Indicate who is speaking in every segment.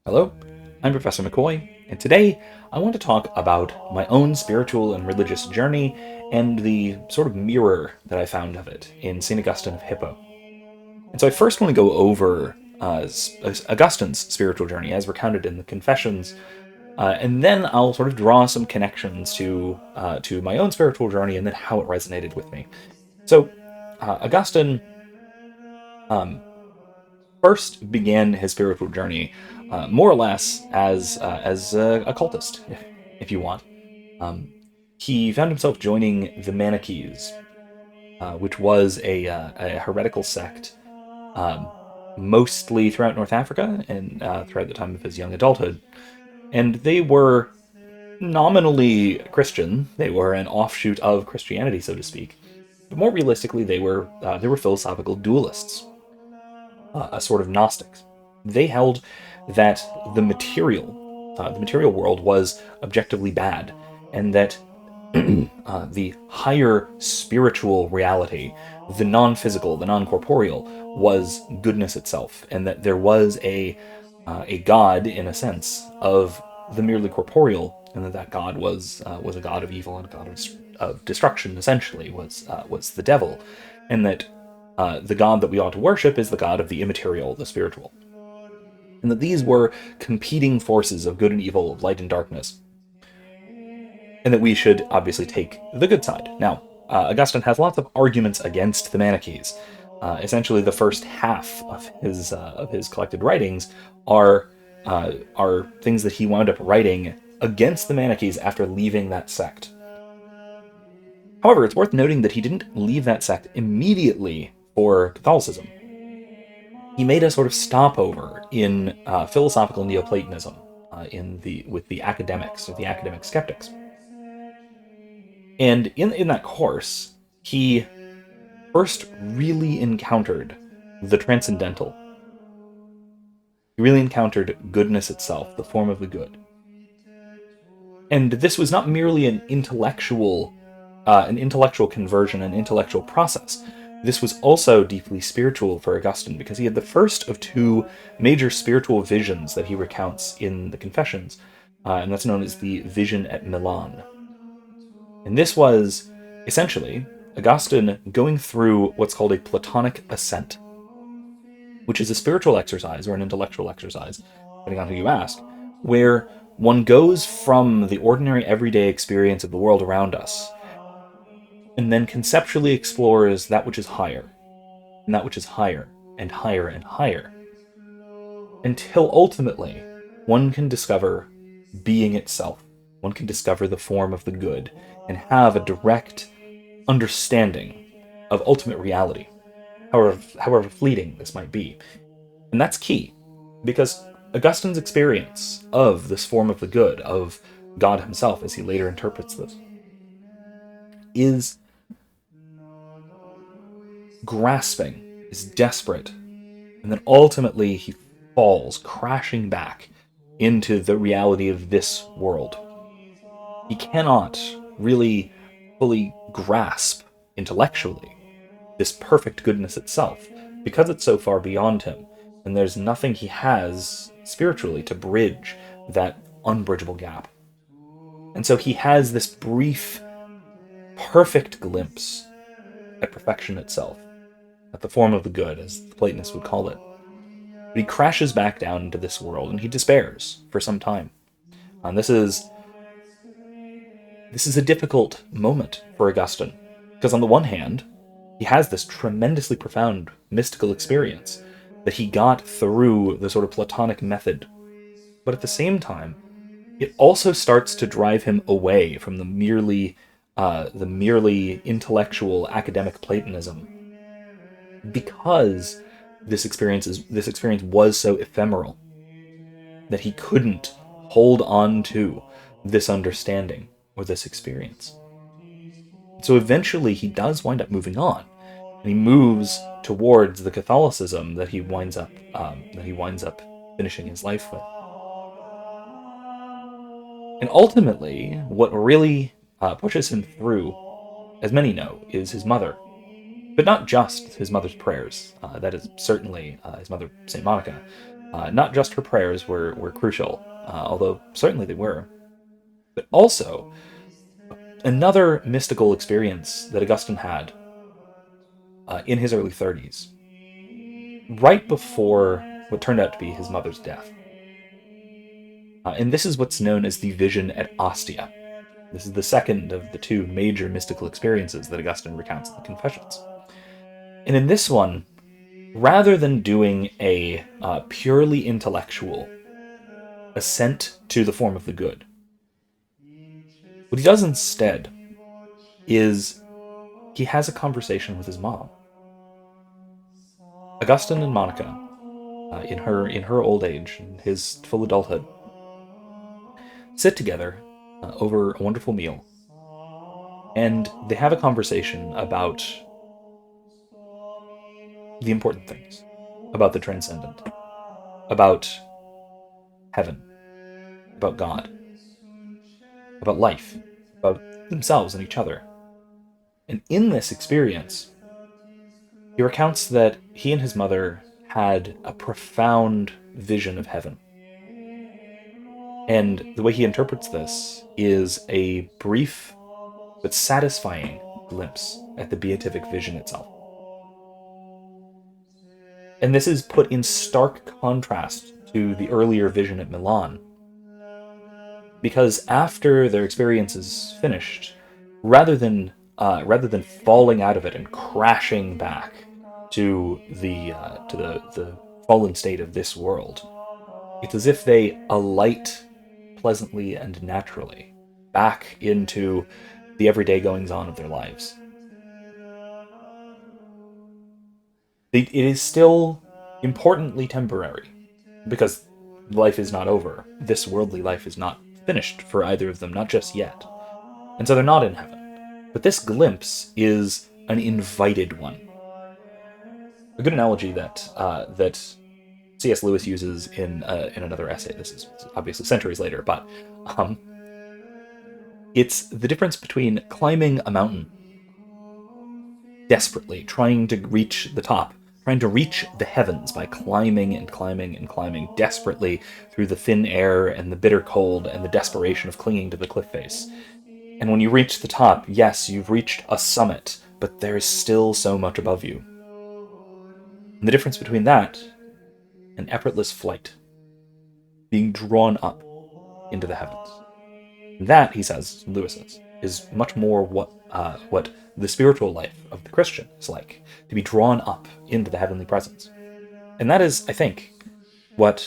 Speaker 1: Hello, I'm Professor McCoy, and today I want to talk about my own spiritual and religious journey and the sort of mirror that I found of it in St. Augustine of Hippo. And so I first want to go over Augustine's spiritual journey as recounted in the Confessions, and then I'll sort of draw some connections to my own spiritual journey and then how it resonated with me. So Augustine first began his spiritual journey more or less as a cultist, if you want. Um, he found himself joining the Manichees, which was a heretical sect, um, mostly throughout North Africa and throughout the time of his young adulthood. And they were nominally Christian; they were an offshoot of Christianity, so to speak. But more realistically, they were philosophical dualists, a sort of Gnostics. They held that the material world was objectively bad, and that the higher spiritual reality, the non-physical, the non-corporeal, was goodness itself, and that there was a god, in a sense, of the merely corporeal, and that god was a god of evil and a god of destruction. Essentially, was the devil, and that the god that we ought to worship is the god of the immaterial, the spiritual, and that these were competing forces of good and evil, of light and darkness, and that we should obviously take the good side. Now, Augustine has lots of arguments against the Manichees. Essentially, the first half of his collected writings are things that he wound up writing against the Manichees after leaving that sect. However, it's worth noting that he didn't leave that sect immediately for Catholicism. He made a sort of stopover in philosophical Neoplatonism, with the academics, or the academic skeptics. And in that course, he first really encountered the transcendental. He really encountered goodness itself, the form of the good. And this was not merely an intellectual conversion, an intellectual process. This was also deeply spiritual for Augustine, because he had the first of two major spiritual visions that he recounts in the Confessions, and that's known as the vision at Milan. And this was essentially Augustine going through what's called a Platonic ascent, which is a spiritual exercise or an intellectual exercise, depending on who you ask, where one goes from the ordinary everyday experience of the world around us and then conceptually explores that which is higher, and that which is higher, and higher and higher, until ultimately one can discover being itself. One can discover the form of the good and have a direct understanding of ultimate reality, however fleeting this might be. And that's key, because Augustine's experience of this form of the good, of God himself, as he later interprets this, is grasping, is desperate, and then ultimately he falls crashing back into the reality of this world. He cannot really fully grasp intellectually this perfect goodness itself, because it's so far beyond him, and there's nothing he has spiritually to bridge that unbridgeable gap. And so he has this brief, perfect glimpse at perfection itself, at the form of the good, as the Platonists would call it. But he crashes back down into this world, and he despairs for some time. And this is a difficult moment for Augustine, because on the one hand, he has this tremendously profound mystical experience that he got through the sort of Platonic method. But at the same time, it also starts to drive him away from the merely intellectual academic Platonism, because this experience was so ephemeral that he couldn't hold on to this understanding or this experience. So eventually he does wind up moving on, and he moves towards the Catholicism that he winds up finishing his life with. And ultimately, what really pushes him through, as many know, is his mother. But not just his mother's prayers. That is certainly his mother, Saint Monica, Not just her prayers were crucial, although certainly they were, but also another mystical experience that Augustine had in his early 30s, right before what turned out to be his mother's death. And this is what's known as the vision at Ostia. This is the second of the two major mystical experiences that Augustine recounts in the Confessions. And in this one, rather than doing a purely intellectual assent to the form of the good, what he does instead is he has a conversation with his mom. Augustine and Monnica, in her old age, in his full adulthood, sit together over a wonderful meal, and they have a conversation about the important things, about the transcendent, about heaven, about God, about life, about themselves and each other. And in this experience, he recounts that he and his mother had a profound vision of heaven. And the way he interprets this is a brief but satisfying glimpse at the beatific vision itself. And this is put in stark contrast to the earlier vision at Milan, because after their experience is finished, rather than falling out of it and crashing back to the fallen state of this world, it's as if they alight pleasantly and naturally back into the everyday goings on of their lives. It is still importantly temporary, because life is not over. This worldly life is not finished for either of them, not just yet. And so they're not in heaven. But this glimpse is an invited one. A good analogy that C.S. Lewis uses in another essay. This is obviously centuries later, but um, it's the difference between climbing a mountain desperately, trying to reach the top, trying to reach the heavens by climbing and climbing and climbing desperately through the thin air and the bitter cold and the desperation of clinging to the cliff face. And when you reach the top, yes, you've reached a summit, but there is still so much above you. And the difference between that and effortless flight, being drawn up into the heavens. That, he says, Lewis says, is much more what the spiritual life of the Christian is like, to be drawn up into the heavenly presence. And that is, I think, what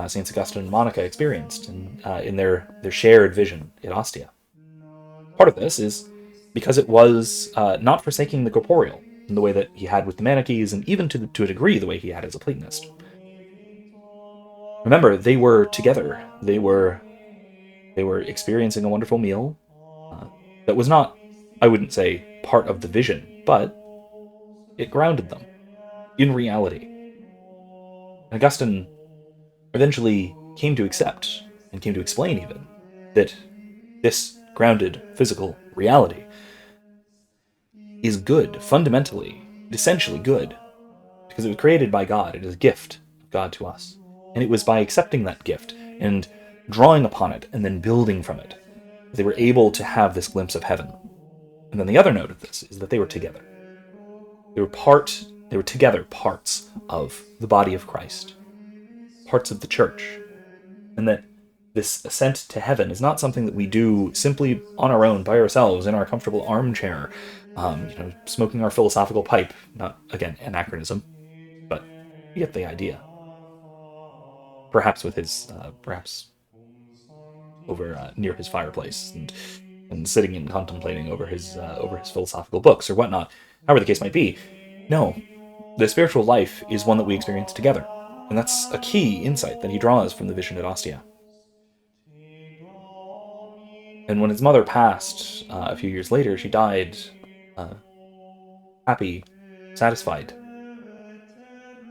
Speaker 1: Saints Augustine and Monica experienced in their shared vision at Ostia. Part of this is because it was not forsaking the corporeal in the way that he had with the Manichees, and even to a degree the way he had as a Platonist. Remember, they were together. They were experiencing a wonderful meal that was not, I wouldn't say, part of the vision, but it grounded them in reality. And Augustine eventually came to accept, and came to explain even, that this grounded physical reality is good, fundamentally, essentially good, because it was created by God. It is a gift of God to us. And it was by accepting that gift and drawing upon it and then building from it, they were able to have this glimpse of heaven. And then the other note of this is that they were together. They were together parts of the body of Christ, parts of the church. And that this ascent to heaven is not something that we do simply on our own, by ourselves, in our comfortable armchair, smoking our philosophical pipe. Not, again, anachronism, but you get the idea. Perhaps with perhaps over near his fireplace, and sitting and contemplating over his philosophical books or whatnot, however the case might be. No, the spiritual life is one that we experience together, and that's a key insight that he draws from the vision at Ostia. And when his mother passed a few years later, she died uh, happy, satisfied,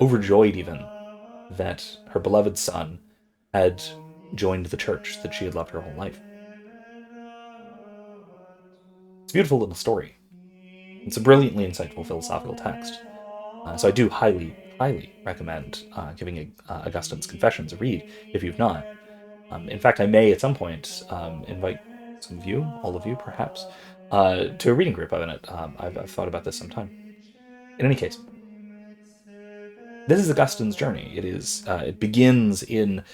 Speaker 1: overjoyed even that her beloved son had joined the church that she had loved her whole life. It's a beautiful little story. It's a brilliantly insightful philosophical text. So I do highly, highly recommend giving Augustine's Confessions a read if you've not. In fact, I may at some point invite some of you, all of you perhaps, to a reading group of it. I've thought about this sometime. In any case, this is Augustine's journey. It begins in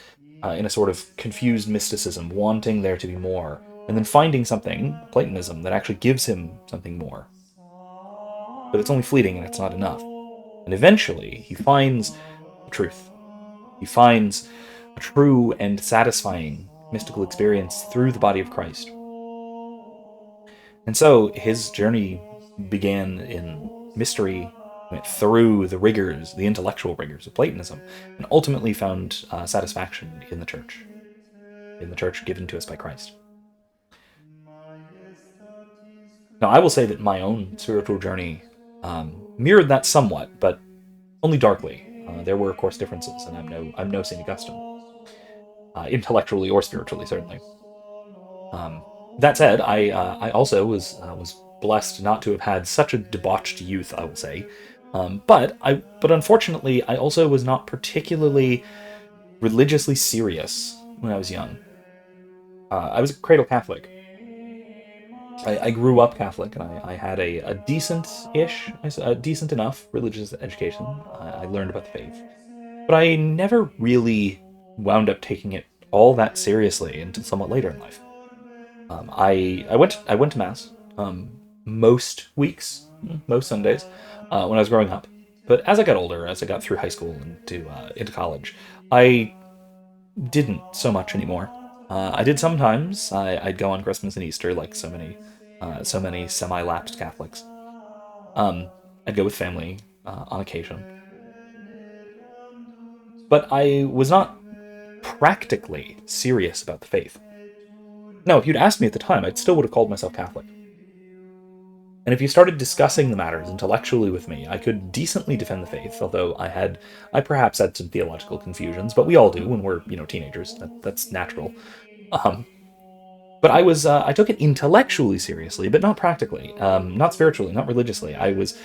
Speaker 1: a sort of confused mysticism, wanting there to be more, and then finding something, Platonism, that actually gives him something more. But it's only fleeting and it's not enough. And eventually, he finds the truth. He finds a true and satisfying mystical experience through the body of Christ. And so his journey began in mystery, went through the rigors, the intellectual rigors of Platonism, and ultimately found satisfaction in the church given to us by Christ. Now, I will say that my own spiritual journey mirrored that somewhat, but only darkly. There were, of course, differences, and I'm no Saint Augustine, intellectually or spiritually, certainly. That said, I also was blessed not to have had such a debauched youth, I will say. But unfortunately, I also was not particularly religiously serious when I was young. I was a cradle Catholic. I grew up Catholic, and I had a decent-ish, a decent enough religious education. I learned about the faith, but I never really wound up taking it all that seriously until somewhat later in life. I went to mass most weeks, most Sundays when I was growing up. But as I got older, as I got through high school and into college, I didn't so much anymore. I did sometimes. I'd go on Christmas and Easter, like so many semi-lapsed Catholics. I'd go with family on occasion, but I was not practically serious about the faith. Now, if you'd asked me at the time, I still would have called myself Catholic. And if you started discussing the matters intellectually with me, I could decently defend the faith, although I perhaps had some theological confusions, but we all do when we're, teenagers. That's natural. Um, but I took it intellectually seriously, but not practically, not spiritually, not religiously. I was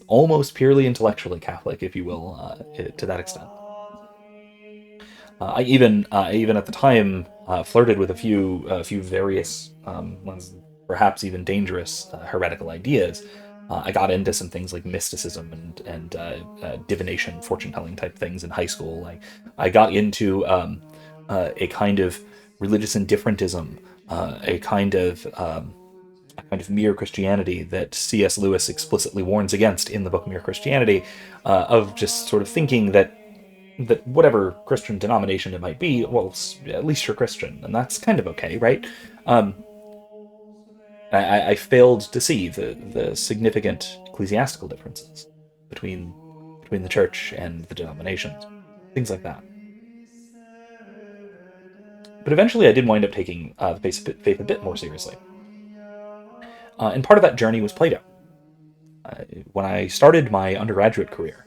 Speaker 1: almost purely intellectually Catholic, if you will, to that extent. I even at the time flirted with a few various ones, perhaps even dangerous heretical ideas. I got into some things like mysticism and divination, fortune telling type things in high school. I got into a kind of religious indifferentism, a kind of mere Christianity that C.S. Lewis explicitly warns against in the book Mere Christianity, of just sort of thinking that whatever Christian denomination it might be, well, at least you're Christian, and that's kind of okay, right? Um, I failed to see the significant ecclesiastical differences between the church and the denominations, things like that. But eventually, I did wind up taking the faith a bit more seriously, and part of that journey was Plato. When I started my undergraduate career,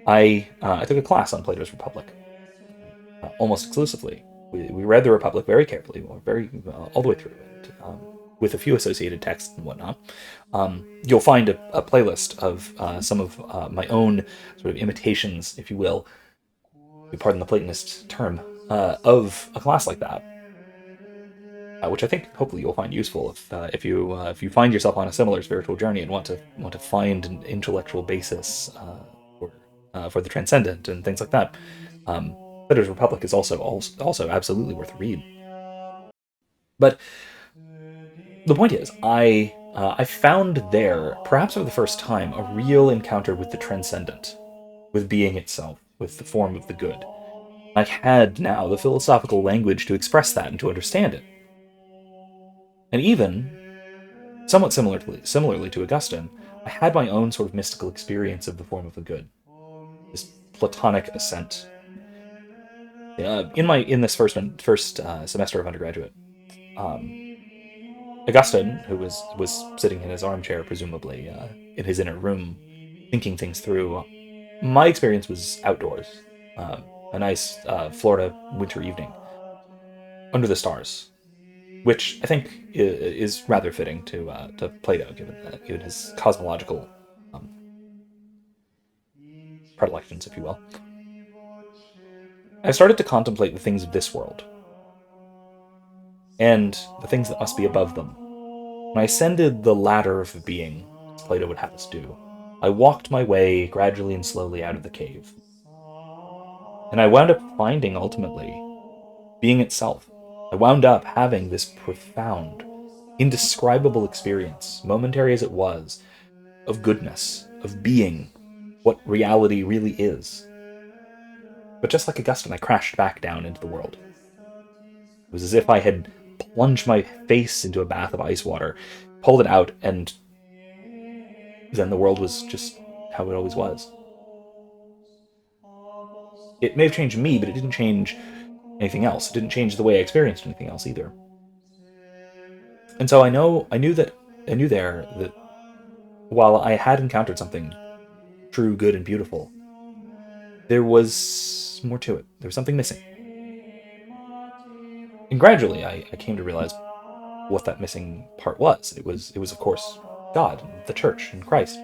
Speaker 1: I took a class on Plato's Republic almost exclusively. We read the Republic very carefully, very all the way through, and with a few associated texts and whatnot. You'll find a playlist of some of my own sort of imitations, if you will, pardon the Platonist term, of a class like that, which I think hopefully you'll find useful if you find yourself on a similar spiritual journey and want to find an intellectual basis for the transcendent and things like that. Plato's Republic is also absolutely worth a read. But the point is, I found there, perhaps for the first time, a real encounter with the transcendent, with being itself, with the form of the good. I had now the philosophical language to express that and to understand it. And even, somewhat similarly to Augustine, I had my own sort of mystical experience of the form of the good, this Platonic ascent. In this first semester of undergraduate, um, Augustine, who was sitting in his armchair, presumably in his inner room, thinking things through. My experience was outdoors, a nice Florida winter evening under the stars, which I think is rather fitting to Plato, given his cosmological um, predilections, if you will, I started to contemplate the things of this world and the things that must be above them. When I ascended the ladder of being, as Plato would have us do, I walked my way gradually and slowly out of the cave. And I wound up finding, ultimately, being itself. I wound up having this profound, indescribable experience, momentary as it was, of goodness, of being, what reality really is. But just like Augustine, I crashed back down into the world. It was as if I had plunged my face into a bath of ice water, pulled it out, and then the world was just how it always was. It may have changed me, but it didn't change anything else. It didn't change the way I experienced anything else either. And so I knew there that while I had encountered something true, good, and beautiful, there was more to it. There was something missing. And gradually I came to realize what that missing part was. It was of course God and the church and Christ.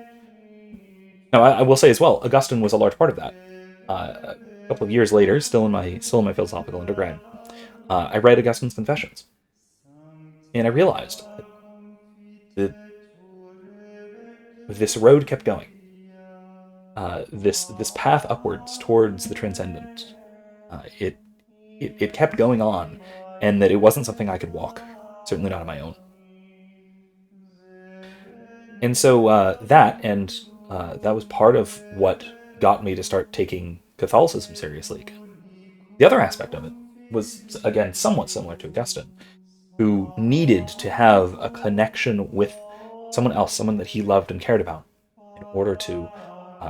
Speaker 1: Now I will say as well, Augustine was a large part of that. A couple of years later, still in my philosophical undergrad, I read Augustine's Confessions, and I realized that this road kept going. This path upwards towards the transcendent. It kept going on, and that it wasn't something I could walk, certainly not on my own. And so that was part of what got me to start taking Catholicism seriously again. The other aspect of it was again somewhat similar to Augustine, who needed to have a connection with someone else, someone that he loved and cared about, in order to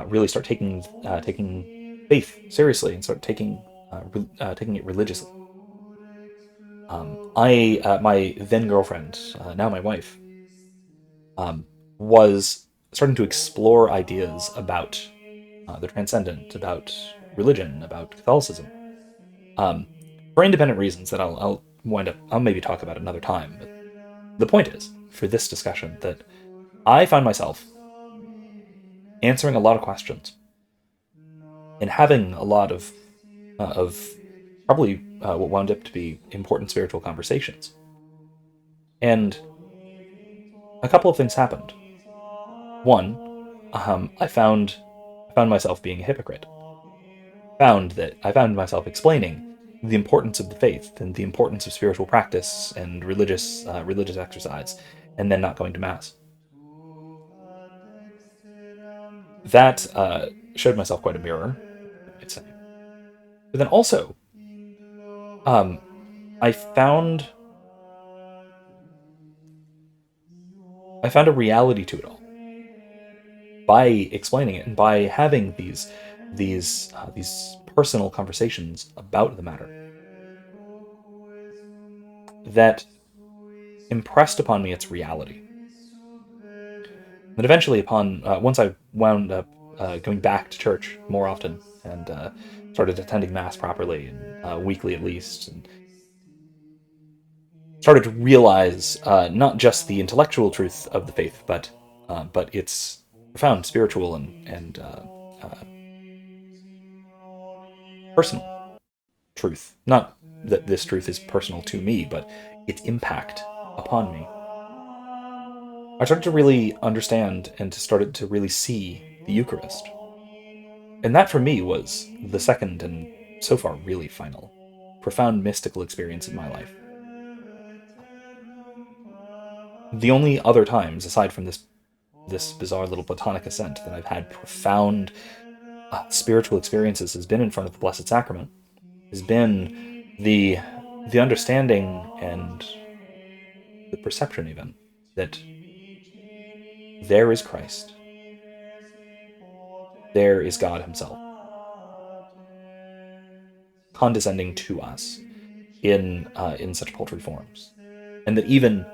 Speaker 1: really start taking faith seriously and start taking it religiously. I My then girlfriend, now my wife, um, was starting to explore ideas about the transcendent, about religion, about Catholicism, um, for independent reasons that I'll maybe talk about another time. But the point is, for this discussion, that I found myself answering a lot of questions and having a lot of probably what wound up to be important spiritual conversations. And a couple of things happened. One, I found myself being a hypocrite. I found myself explaining the importance of the faith and the importance of spiritual practice and religious exercise, and then not going to mass. That showed myself quite a mirror, I might say. But then also, um, I found I found a reality to it all by explaining it and by having these personal conversations about the matter that impressed upon me its reality. And eventually, upon once I wound up going back to church more often and started attending mass properly and weekly at least, and started to realize not just the intellectual truth of the faith, but its profound spiritual and personal truth. Not that this truth is personal to me, but its impact upon me. I started to really understand and started to really see the Eucharist. And that for me was the second and so far really final profound mystical experience in my life. The only other times, aside from this bizarre little Platonic ascent, that I've had profound spiritual experiences has been in front of the Blessed Sacrament, has been the the understanding and the perception even that there is Christ, there is God Himself, condescending to us in such paltry forms, and that even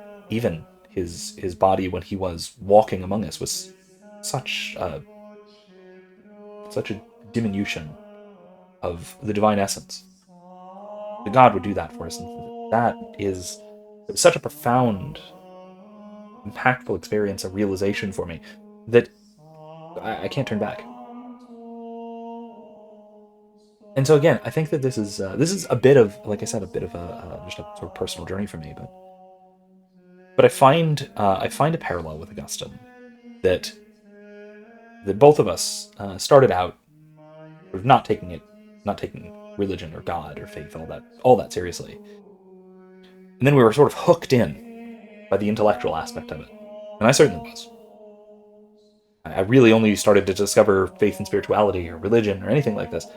Speaker 1: his body when he was walking among us was such such a diminution of the divine essence. That God would do that for us, and that is such a profound, impactful experience, a realization for me that I can't turn back. And so again, I think that this is a bit of, like I said, a bit of a just a sort of personal journey for me. But I find a parallel with Augustine that both of us started out sort of not taking religion or God or faith all that seriously, and then we were sort of hooked in by the intellectual aspect of it, and I certainly was. I really only started to discover faith and spirituality or religion or anything like this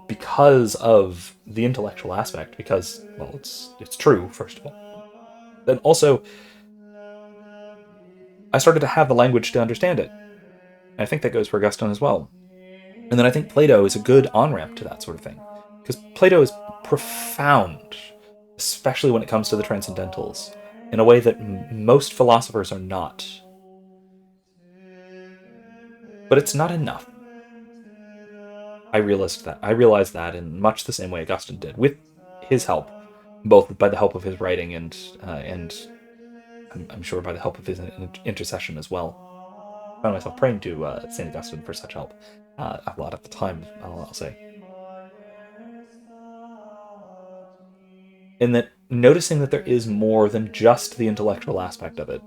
Speaker 1: because of the intellectual aspect. Because, well, it's true, first of all. Then also, I started to have the language to understand it. And I think that goes for Augustine as well. And then I think Plato is a good on ramp to that sort of thing, because Plato is profound, especially when it comes to the transcendentals, in a way that most philosophers are not. But it's not enough. I realized that in much the same way Augustine did, with his help, both by the help of his writing and I'm sure by the help of his intercession as well. I found myself praying to Saint Augustine for such help a lot at the time. I'll say, in that noticing that there is more than just the intellectual aspect of it.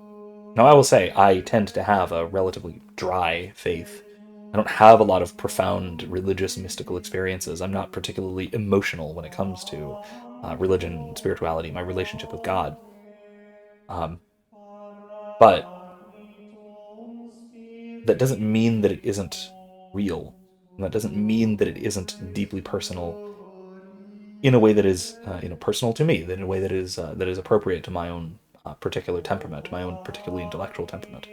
Speaker 1: Now, I will say I tend to have a relatively dry faith. I don't have a lot of profound religious mystical experiences. I'm not particularly emotional when it comes to religion, spirituality, my relationship with God. Um, but that doesn't mean that it isn't real. And that doesn't mean that it isn't deeply personal in a way that is, personal to me, that in a way that is appropriate to my own particular temperament, my own particularly intellectual temperament.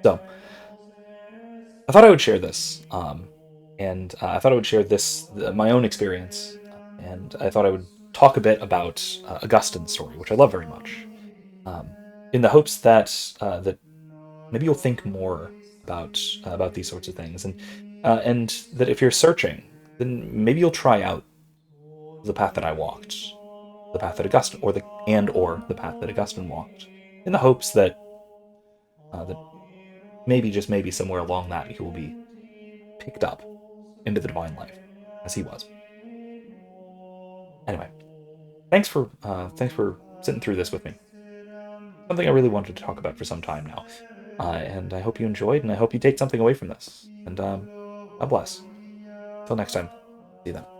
Speaker 1: So I thought I would share this, and I thought I would share my own experience, and I thought I would talk a bit about Augustine's story, which I love very much, um, in the hopes that maybe you'll think more about these sorts of things, and that if you're searching, then maybe you'll try out the path that I walked, the path that Augustine, or the path that Augustine walked, in the hopes that maybe, just maybe, somewhere along that you will be picked up into the divine life as he was. Anyway, thanks for sitting through this with me. Something I really wanted to talk about for some time now, and I hope you enjoyed, and I hope you take something away from this. And God bless. Till next time. See you then.